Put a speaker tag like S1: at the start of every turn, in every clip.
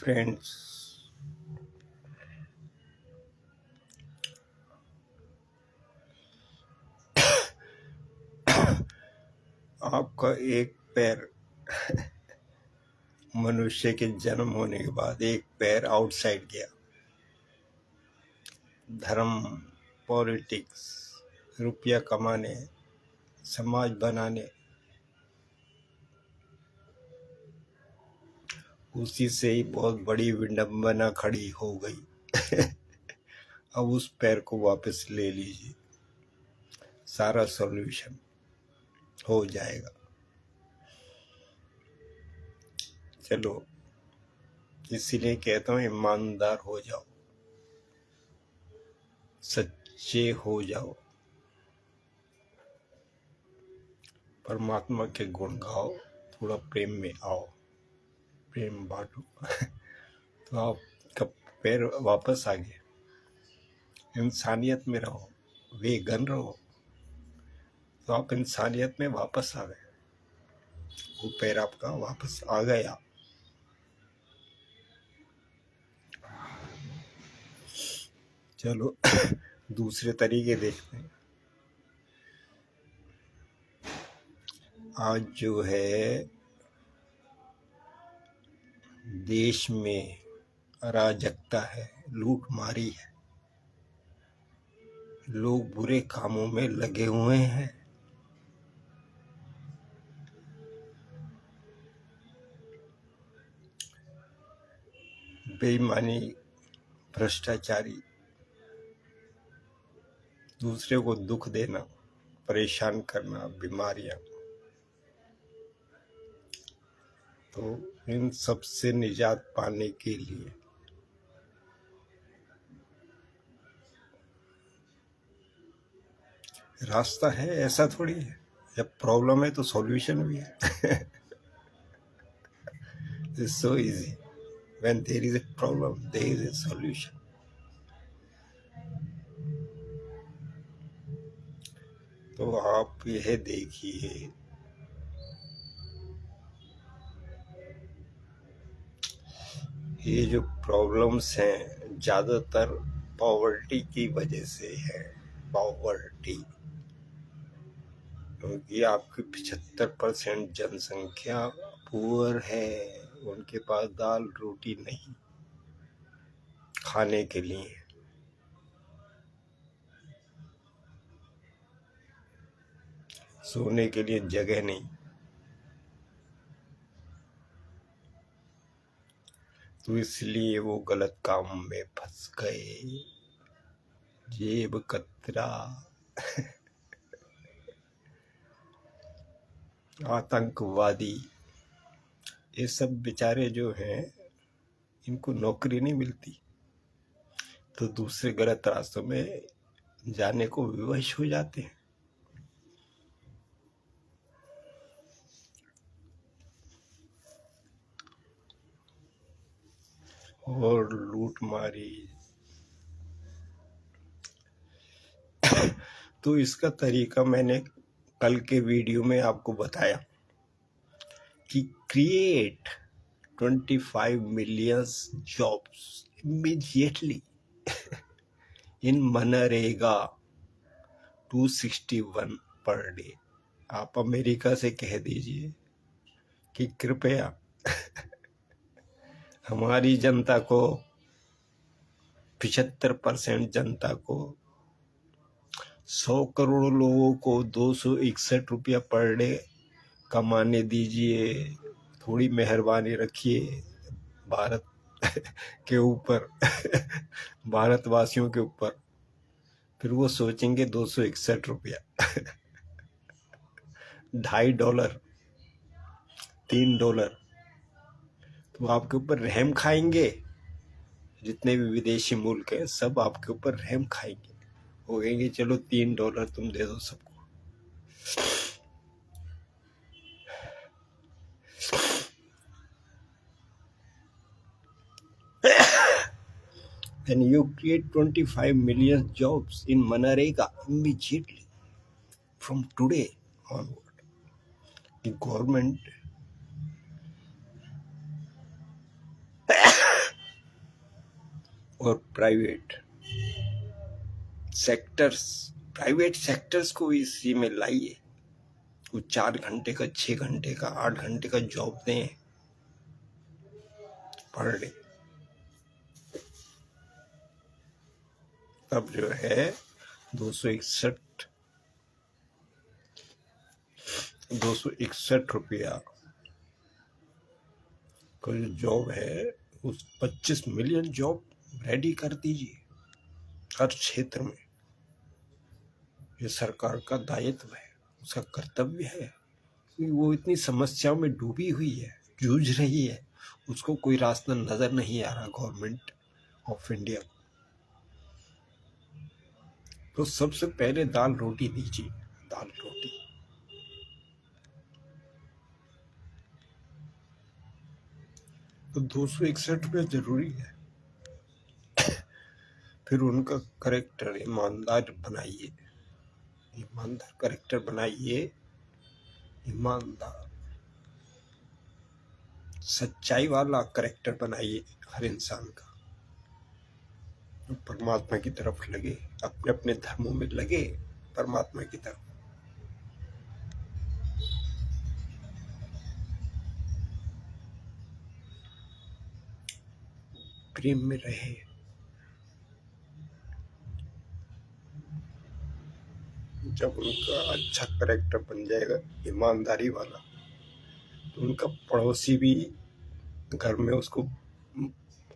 S1: Friends, आपका एक पैर मनुष्य के जन्म होने के बाद एक पैर आउटसाइड गया। धर्म, पॉलिटिक्स, रुपया कमाने, समाज बनाने, उसी से ही बहुत बड़ी विडंबना खड़ी हो गई। अब उस पैर को वापस ले लीजिए, सारा सॉल्यूशन हो जाएगा। चलो, इसीलिए कहता हूँ ईमानदार हो जाओ, सच्चे हो जाओ, परमात्मा के गुण गाओ, थोड़ा प्रेम में आओ, प्रेम बांटो। तो आपका पैर वापस आ गया। इंसानियत में रहो, वेगन रहो, तो आप इंसानियत में वापस आ गए। वो पैर आपका वापस आ गया। चलो दूसरे तरीके देखते हैं। आज जो है देश में अराजकता है, लूटमारी है, लोग बुरे कामों में लगे हुए हैं। बेईमानी, भ्रष्टाचारी, दूसरे को दुख देना, परेशान करना, बीमारियां। तो इन सब से निजात पाने के लिए रास्ता है, ऐसा थोड़ी है। जब प्रॉब्लम है तो सॉल्यूशन भी है। It's so easy. When there is a problem, there is a solution. तो आप यह देखिए, ये जो प्रॉब्लम्स हैं ज़्यादातर पॉवर्टी की वजह से है। पॉवर्टी, क्योंकि आपकी 75% जनसंख्या पुअर है, उनके पास दाल रोटी नहीं खाने के लिए, सोने के लिए जगह नहीं। तो इसलिए वो गलत काम में फंस गए। जेब कतरा, आतंकवादी, ये सब बेचारे जो हैं, इनको नौकरी नहीं मिलती, तो दूसरे गलत रास्तों में जाने को विवश हो जाते हैं। और लूटमारी। तो इसका तरीका मैंने कल के वीडियो में आपको बताया कि create 25 million jobs immediately in MNREGA 261 per day. आप अमेरिका से कह दीजिए कि कृपया हमारी जनता को, 75% जनता को, 100 करोड़ लोगों को 261 रुपया पर डे कमाने दीजिए। थोड़ी मेहरबानी रखिए भारत के ऊपर, भारतवासियों के ऊपर। फिर वो सोचेंगे 261 रुपया, $2.5, $3, तो आपके ऊपर रहम खाएंगे। जितने भी विदेशी मुल्क हैं सब आपके ऊपर रहम खाएंगे, वो कहेंगे चलो $3 तुम दे दो सबको। Then you create 25 million jobs in Manrega immediately from today onward. The government और प्राइवेट सेक्टर्स को इसी में लाइए। वो 4 घंटे का, 6 घंटे का, 8 घंटे का जॉब दें पर डे। तब जो है 261 रुपया का जो जॉब है, उस 25 मिलियन जॉब रेडी कर दीजिए हर क्षेत्र में। ये सरकार का दायित्व है, उसका कर्तव्य है। वो इतनी समस्याओं में डूबी हुई है, जूझ रही है, उसको कोई रास्ता नजर नहीं आ रहा गवर्नमेंट ऑफ इंडिया को। तो सबसे पहले दाल रोटी दीजिए, दाल रोटी। तो 261 रुपया जरूरी है। फिर उनका करेक्टर ईमानदार बनाइए, ईमानदार करेक्टर बनाइए, ईमानदार सच्चाई वाला करेक्टर बनाइए हर इंसान का। परमात्मा की तरफ लगे, अपने अपने धर्मों में लगे, परमात्मा की तरफ। प्रेम में रहे। जब उनका अच्छा करेक्टर बन जाएगा ईमानदारी वाला, तो उनका पड़ोसी भी घर में उसको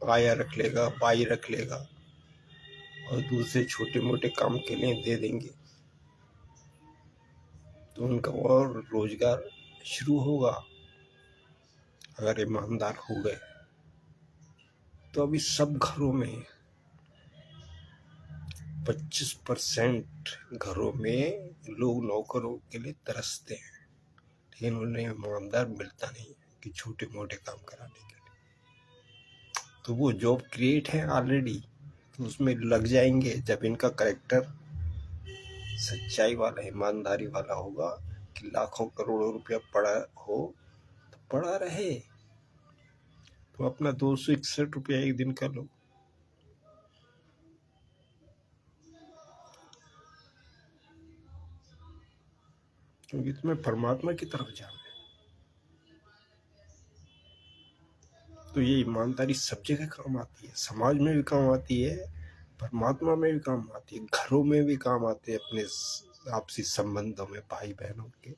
S1: आया रख लेगा, बाई रख लेगा, और दूसरे छोटे मोटे काम के लिए दे देंगे। तो उनका और रोजगार शुरू होगा अगर ईमानदार हो गए। तो अभी सब घरों में 25% घरों में लोग नौकरों के लिए तरसते हैं, लेकिन उन्हें ईमानदार मिलता नहीं है कि छोटे मोटे काम कराने के लिए। तो वो जॉब क्रिएट है ऑलरेडी, तो उसमें लग जाएंगे। जब इनका करेक्टर सच्चाई वाला, ईमानदारी वाला होगा कि लाखों करोड़ों रुपया पड़ा हो तो पड़ा रहे। तो अपना 261 रुपया एक दिन का लो। क्योंकि तुम्हें परमात्मा की तरफ जाना है। तो ये ईमानदारी सब जगह काम आती है, समाज में भी काम आती है, परमात्मा में भी काम आती है, घरों में भी काम आते हैं, अपने आपसी संबंधों में, भाई बहनों के,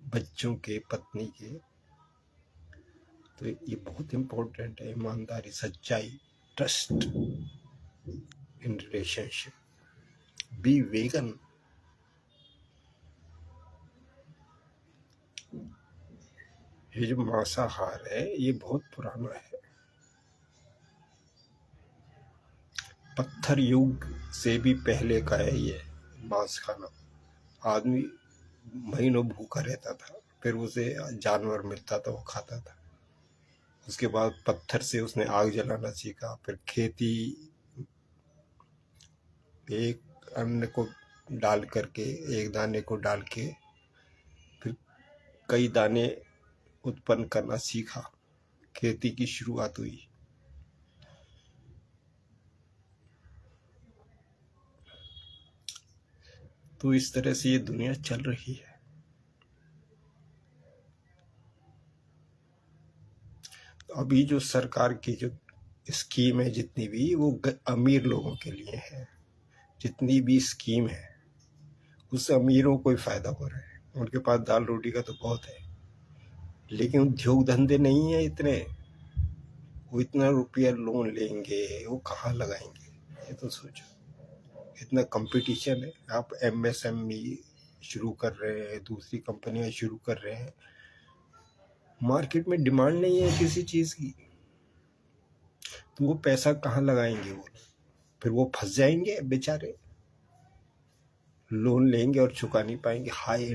S1: बच्चों के, पत्नी के। तो ये बहुत इम्पोर्टेंट है, ईमानदारी, सच्चाई, trust in relationship, be vegan. ये जो मांसाहार है ये बहुत पुराना है, पत्थर युग से भी पहले का है ये मांस खाना। आदमी महीनों भूखा रहता था, फिर उसे जानवर मिलता था, वो खाता था। उसके बाद पत्थर से उसने आग जलाना सीखा, फिर खेती, एक अन्न को डाल करके, एक दाने को डाल के फिर कई दाने उत्पन्न करना सीखा, खेती की शुरुआत हुई। तो इस तरह से ये दुनिया चल रही है। अभी जो सरकार की जो स्कीम है जितनी भी, वो अमीर लोगों के लिए है। जितनी भी स्कीम है उससे अमीरों को ही फायदा हो रहा है, उनके पास दाल रोटी का तो बहुत है। लेकिन उद्योग धंधे नहीं है इतने, वो इतना रुपया लोन लेंगे, वो कहाँ लगाएंगे, ये तो सोचो। इतना कंपटीशन है। आप MSME शुरू कर रहे हैं, दूसरी कंपनियां शुरू कर रहे हैं, मार्केट में डिमांड नहीं है किसी चीज की, तो वो पैसा कहाँ लगाएंगे वो? फिर वो फंस जाएंगे बेचारे, लोन लेंगे और चुका नहीं पाएंगे, हाई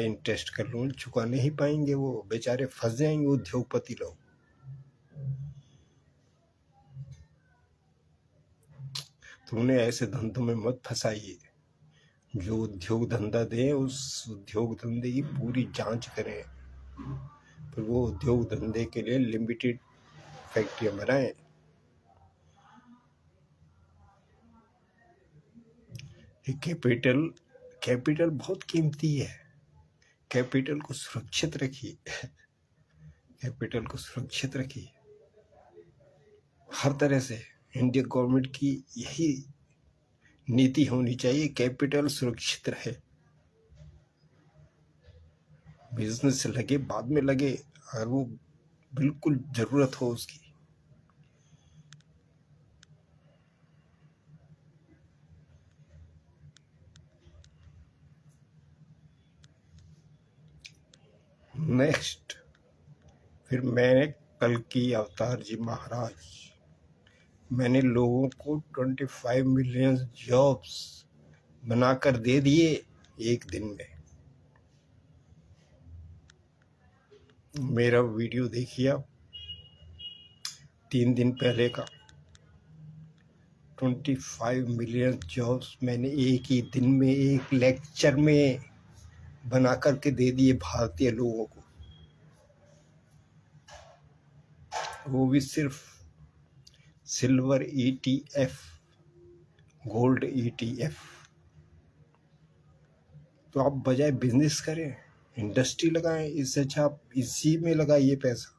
S1: इंटरेस्ट का लोन चुका नहीं पाएंगे, वो बेचारे फंस जाएंगे उद्योगपति लोग। तो उन्हें ऐसे धंधों में मत फंसाइए। जो उद्योग धंधा दे, उस उद्योग धंधे की पूरी जांच करें, फिर वो उद्योग धंधे के लिए लिमिटेड फैक्ट्रियां बनाए। कैपिटल कैपिटल बहुत कीमती है। कैपिटल को सुरक्षित रखिए। कैपिटल को सुरक्षित रखिए हर तरह से। इंडियन गवर्नमेंट की यही नीति होनी चाहिए, कैपिटल सुरक्षित रहे। बिजनेस से लगे बाद में लगे, और वो बिल्कुल जरूरत हो उसकी। नेक्स्ट, फिर मैंने कल की अवतार जी महाराज, मैंने लोगों को 25 मिलियन जॉब्स बनाकर दे दिए एक दिन में। मेरा वीडियो देखिए आप, 3 दिन पहले का। 25 मिलियन जॉब्स मैंने एक ही दिन में, एक लेक्चर में बना करके दे दिए भारतीय लोगों को। वो भी सिर्फ सिल्वर ETF, गोल्ड ETF। तो आप बजाय बिजनेस करें, इंडस्ट्री लगाएं, इससे अच्छा आप इसी में लगाइए पैसा।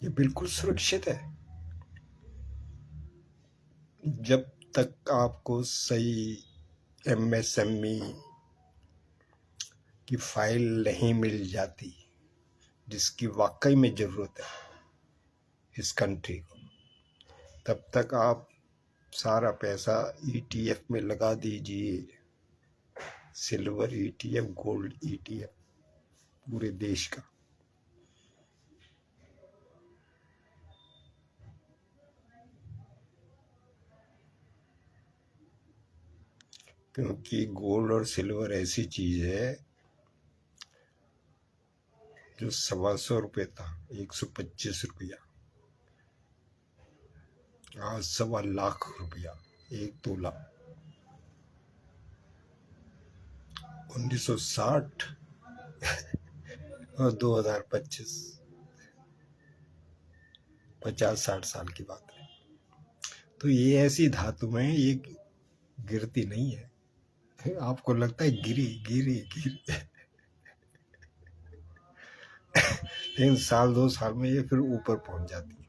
S1: ये बिल्कुल सुरक्षित है। जब तक आपको सही MSME की फाइल नहीं मिल जाती, जिसकी वाकई में जरूरत है इस कंट्री को, तब तक आप सारा पैसा ETF में लगा दीजिए। सिल्वर ETF, गोल्ड ETF, पूरे देश का। क्योंकि गोल्ड और सिल्वर ऐसी चीज है जो 125 रुपये था, 125 रुपया, आज 1.25 लाख रुपया, 1-2 लाख। 1960 और 2025, 50-60 साल की बात है। तो ये ऐसी धातु में ये गिरती नहीं है। आपको लगता है गिरी गिरी गिरी, लेकिन 1-2 साल में ये फिर ऊपर पहुंच जाती है।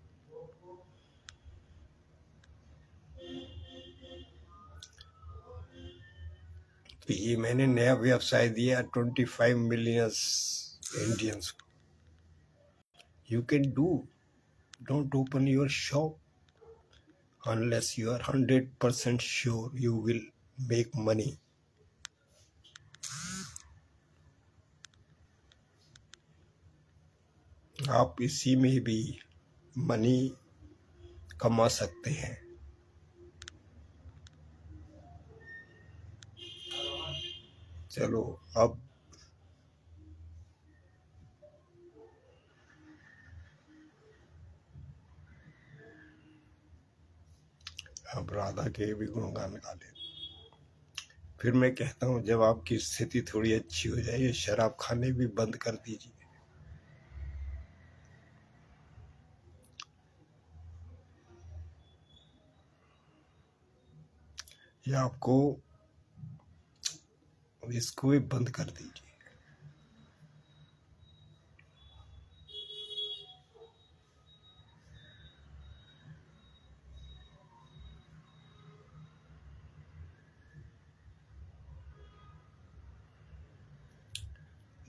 S1: तो ये मैंने नया व्यवसाय दिया 25 मिलियन इंडियंस को। You can do, don't open your shop unless you are 100% sure you will make money. आप इसी में भी मनी कमा सकते हैं। चलो अब राधा के भी गुणगान गा ले। फिर मैं कहता हूँ, जब आपकी स्थिति थोड़ी अच्छी हो जाए, शराब खाने भी बंद कर दीजिए। या आपको इसको भी बंद कर दीजिए।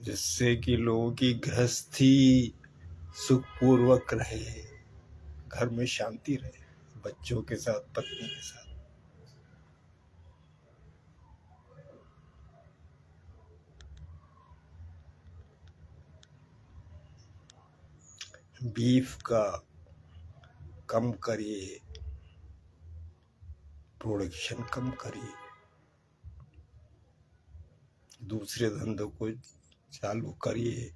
S1: जिससे कि लोगों की गृहस्थी सुखपूर्वक रहे, घर में शांति रहे, बच्चों के साथ, पत्नी के साथ। बीफ का कम करिए, प्रोडक्शन कम करिए, दूसरे धंधों को चालू करिए।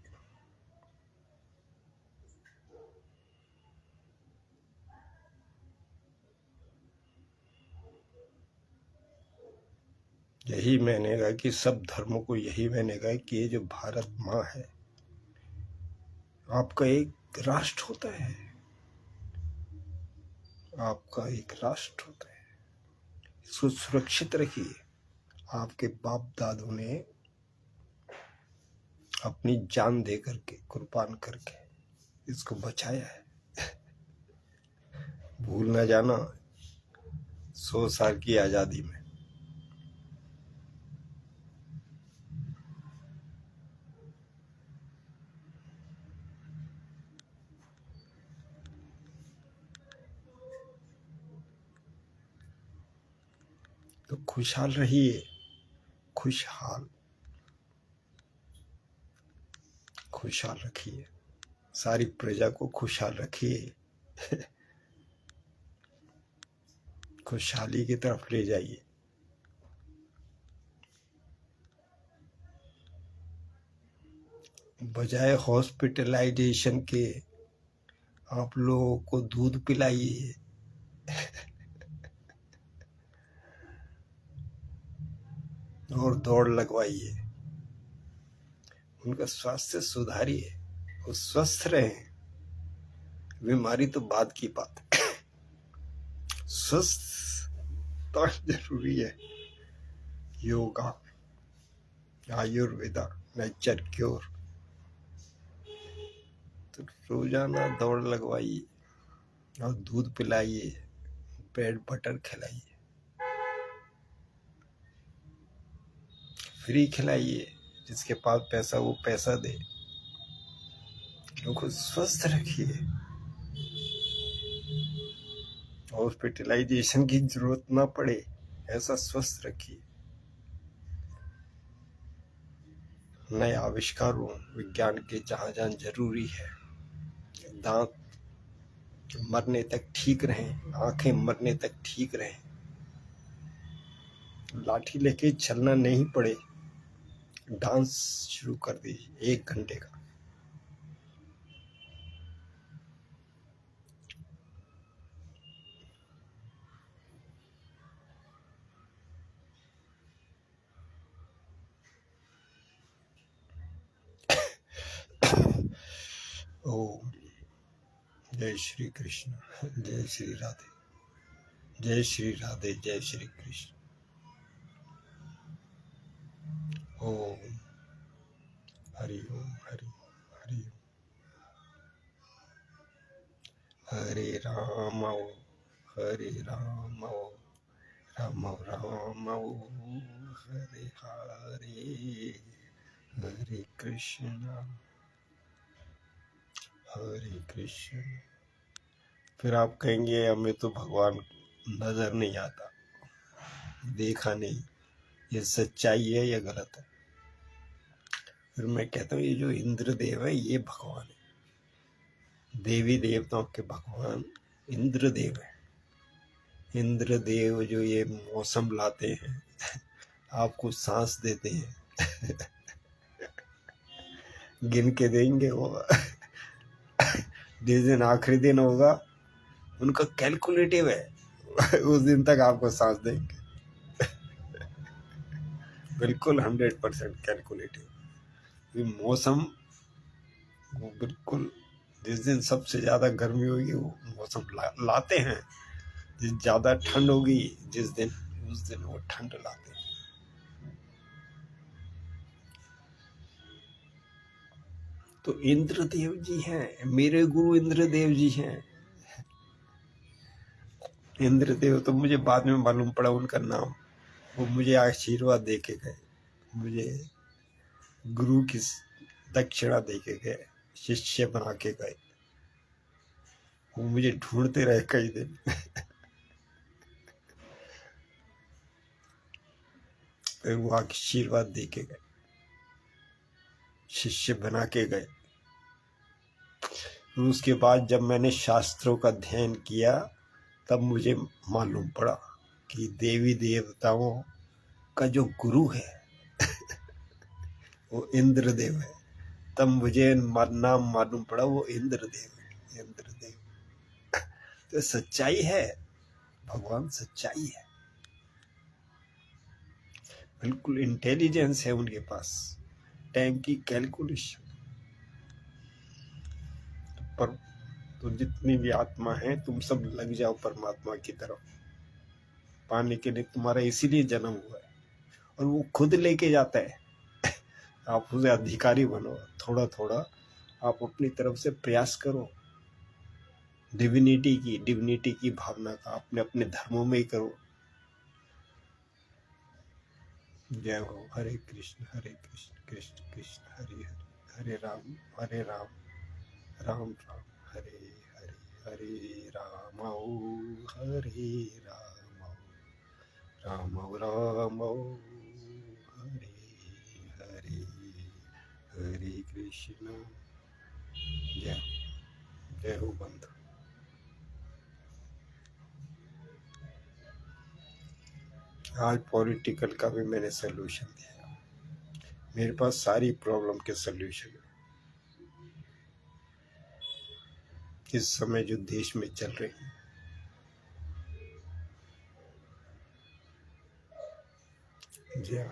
S1: यही मैंने कहा कि सब धर्मों को, यही मैंने कहा कि ये जो भारत माँ है, आपका एक राष्ट्र होता है, आपका एक राष्ट्र होता है, इसको सुरक्षित रखिए। आपके बाप दादों ने अपनी जान दे करके, कुर्बान करके इसको बचाया है। भूल ना जाना 100 साल की आजादी में तो खुशहाल रहिए, खुशहाल खुशहाल रखिए, सारी प्रजा को खुशहाल रखिए, खुशहाली की तरफ ले जाइए। बजाय हॉस्पिटलाइजेशन के आप लोगों को दूध पिलाइए, और दौड़ लगवाइए, उनका स्वास्थ्य सुधारिए, वो स्वस्थ रहें। बीमारी तो बाद की बात है, स्वस्थ तो जरूरी है। योगा, आयुर्वेदा, नेचर क्योर, तो रोजाना दौड़ लगवाइए और दूध पिलाइए, ब्रेड बटर खिलाइए, फ्री खिलाइए। जिसके पास पैसा वो पैसा दे, लोगों को स्वस्थ रखिए। हॉस्पिटलाइजेशन की जरूरत ना पड़े, ऐसा स्वस्थ रखिए। नए आविष्कारों, विज्ञान के जहाँ जहाँ जरूरी है, दांत मरने तक ठीक रहें, आंखें मरने तक ठीक रहें, लाठी लेके चलना नहीं पड़े, डांस शुरू कर दीजिए 1 घंटे का। ओम जय श्री कृष्ण, जय श्री राधे, जय श्री राधे, जय श्री कृष्ण। ओम हरि ओम, हरि हरि ओम। हरे राम हरे राम, राम राम हरे हरे, हरे कृष्ण हरे कृष्ण। फिर आप कहेंगे हमें तो भगवान नजर नहीं आता, देखा नहीं, ये सच्चाई है या गलत है? फिर मैं कहता हूँ ये जो इंद्रदेव है ये भगवान है। देवी देवताओं के भगवान इंद्रदेव है। इंद्रदेव जो ये मौसम लाते हैं, आपको सांस देते हैं, गिन के देंगे वो। जिस दिन आखिरी दिन होगा उनका कैलकुलेटिव है, उस दिन तक आपको सांस देंगे, बिल्कुल 100% कैलकुलेटिव। मौसम वो बिल्कुल, जिस दिन सबसे ज्यादा गर्मी होगी वो मौसम लाते हैं, जिस ज्यादा ठंड होगी जिस दिन, उस दिन वो ठंड लाते हैं। तो इंद्रदेव जी हैं, मेरे गुरु इंद्रदेव जी हैं। इंद्रदेव तो मुझे बाद में मालूम पड़ा उनका नाम, वो मुझे आशीर्वाद दे के गए, मुझे गुरु की दक्षिणा दे के गए, शिष्य बना के गए। वो मुझे ढूंढते रहे कई दिन। फिर वो आशीर्वाद दे के गए, शिष्य बना के गए। उसके बाद जब मैंने शास्त्रों का अध्ययन किया तब मुझे मालूम पड़ा कि देवी देवताओं का जो गुरु है वो इंद्रदेव है। तब मुझे नाम मालूम पड़ा वो इंद्रदेव है, इंद्रदेव। तो सच्चाई है, भगवान सच्चाई है, बिल्कुल इंटेलिजेंस है उनके पास, टाइम की कैलकुलेशन। पर तो जितनी भी आत्मा है तुम सब लग जाओ परमात्मा की तरफ पाने के लिए। तुम्हारा इसीलिए जन्म हुआ है और वो खुद लेके जाता है। आप उसे अधिकारी बनो, थोड़ा थोड़ा आप अपनी तरफ से प्रयास करो। डिविनिटी की भावना का अपने अपने धर्मों में ही करो। जय हो। हरे कृष्ण कृष्ण कृष्ण हरे हरे, हरे राम राम राम हरे हरे, हरे राम हरे राम राम राम हरे हरे, हरे कृष्ण। जय जय हो बंधु। आज पॉलिटिकल का भी मैंने सोल्यूशन दिया। मेरे पास सारी प्रॉब्लम के सोल्यूशन है इस समय जो देश में चल रही है। जय